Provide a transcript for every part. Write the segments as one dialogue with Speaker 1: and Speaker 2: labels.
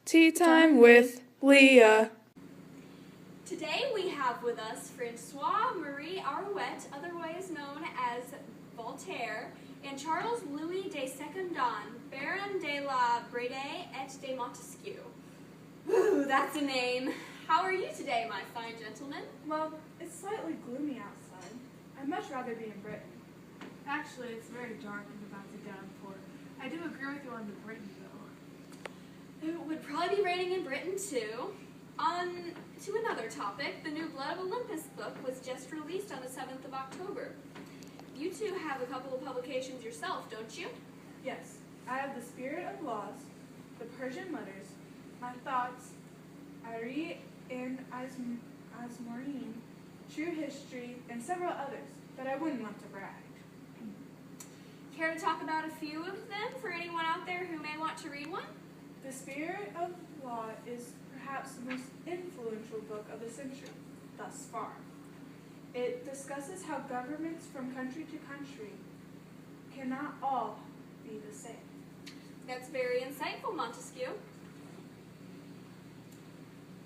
Speaker 1: Tea time with Leah.
Speaker 2: Today we have with us Francois Marie Arouet, otherwise known as Voltaire, and Charles Louis de Secondon, Baron de la Brede et de Montesquieu. Whew, that's a name. How are you today, my fine gentleman?
Speaker 3: Well, it's slightly gloomy outside. I'd much rather be in Britain.
Speaker 4: Actually, it's very dark and about to downpour. I do agree with you on the Britain, though.
Speaker 2: It would probably be raining in Britain, too. On to another topic, the new Blood of Olympus book was just released on the 7th of October. You two have a couple of publications yourself, don't you?
Speaker 3: Yes, I have The Spirit of Laws, The Persian Letters, My Thoughts, Irie and Asmorin, True History, and several others, but I wouldn't want to brag.
Speaker 2: Care to talk about a few of them for anyone out there who may want to read one?
Speaker 3: The Spirit of Law is perhaps the most influential book of the century, thus far. It discusses how governments from country to country cannot all be the same.
Speaker 2: That's very insightful, Montesquieu.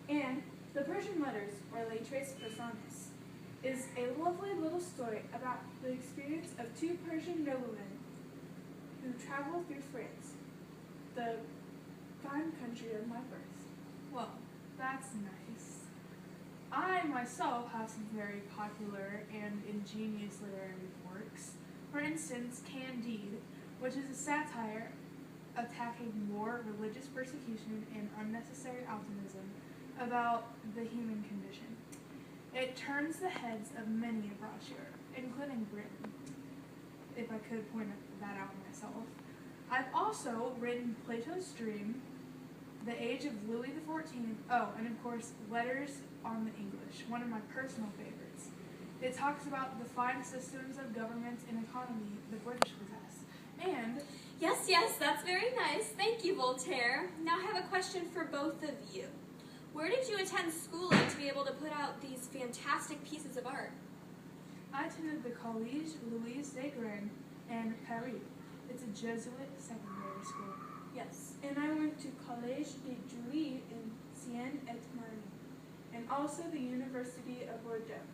Speaker 3: And The Persian Letters, or Lettres Persanes, is a lovely little story about the experience of two Persian noblemen who travel through France, the fine country of my birth.
Speaker 4: Well, that's nice. I myself have some very popular and ingenious literary works. For instance, Candide, which is a satire attacking war, religious persecution, and unnecessary optimism about the human condition. It turns the heads of many abroad Europe, including Britain, if I could point that out myself. I've also written Plato's Dream, The Age of Louis XIV, and of course, Letters on the English, one of my personal favorites. It talks about the fine systems of government and economy the British possess. And
Speaker 2: Yes, that's very nice. Thank you, Voltaire. Now I have a question for both of you. Where did you attend schooling to be able to put out these fantastic pieces of art?
Speaker 4: I attended the Collège Louis de Grain in Paris. It's a Jesuit secondary school.
Speaker 3: Yes, and I went to Collège de Juillet in Seine et Marne, and also the University of Bordeaux.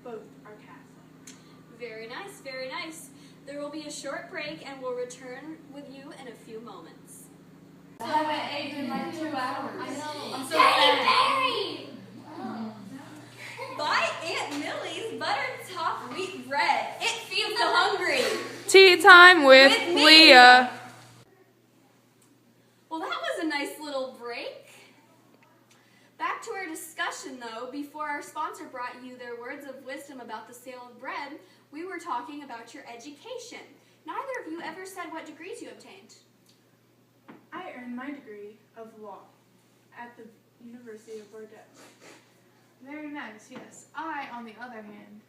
Speaker 3: Both are Catholic.
Speaker 2: Very nice, very nice. There will be a short break and we'll return with you in a few moments.
Speaker 5: I haven't ate in like 2 hours.
Speaker 2: I know.
Speaker 5: I'm so fat.
Speaker 2: Buy Aunt Millie's buttered top wheat bread. It feeds the hungry.
Speaker 1: Tea time with
Speaker 2: With me.
Speaker 1: Leah.
Speaker 2: Well, that was a nice little break. Back to our discussion, though. Before our sponsor brought you their words of wisdom about the sale of bread, we were talking about your education. Neither of you ever said what degrees you obtained.
Speaker 3: I earned my degree of law at the University of Bordeaux.
Speaker 4: Very nice, yes. I, on the other hand,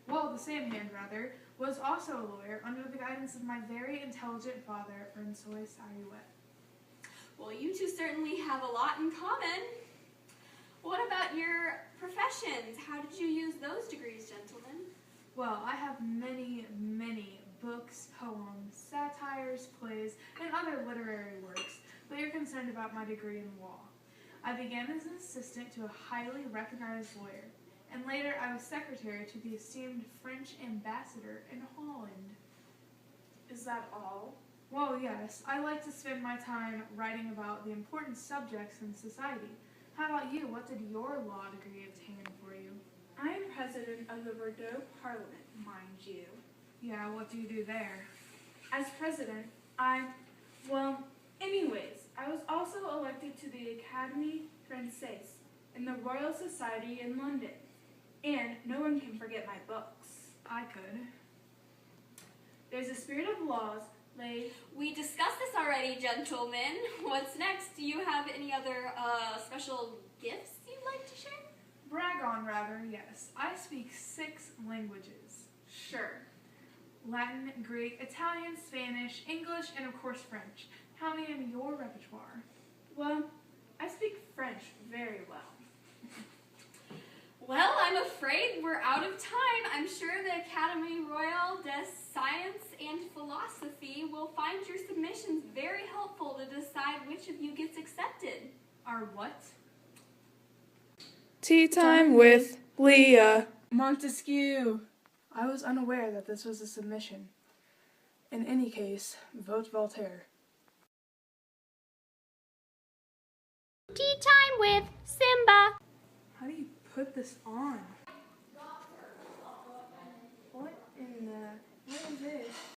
Speaker 4: the same hand rather, was also a lawyer under the guidance of my very intelligent father, Francois Arouet.
Speaker 2: Well, you two certainly have a lot in common. What about your professions? How did you use those degrees, gentlemen?
Speaker 4: Well, I have many books, poems, satires, plays, and other literary works, but you're concerned about my degree in law. I began as an assistant to a highly recognized lawyer, and later I was secretary to the esteemed French ambassador in Holland.
Speaker 3: Is that all?
Speaker 4: Well, yes, I like to spend my time writing about the important subjects in society. How about you? What did your law degree obtain for you?
Speaker 3: I am president of the Bordeaux Parliament, mind you.
Speaker 4: Yeah, what do you do there?
Speaker 3: As president, I was also elected to the Académie Française in the Royal Society in London. And no one can forget my books.
Speaker 4: I could.
Speaker 3: There's a Spirit of Laws,
Speaker 2: We discussed this already, gentlemen. What's next? Do you have any other special gifts you'd like to share?
Speaker 4: Brag on, rather, yes. I speak 6 languages.
Speaker 3: Sure.
Speaker 4: Latin, Greek, Italian, Spanish, English, and of course French. How many in your repertoire?
Speaker 3: Well, I speak French very well.
Speaker 2: Well, I'm afraid we're out of time. I'm sure the Académie Royale des Sciences and Philosophy will find your submissions very helpful to decide which of you gets accepted.
Speaker 4: Our what?
Speaker 1: Tea time with Leah.
Speaker 3: Montesquieu. I was unaware that this was a submission. In any case, vote Voltaire.
Speaker 2: Tea time with Simba.
Speaker 3: How do you put this on? What is this?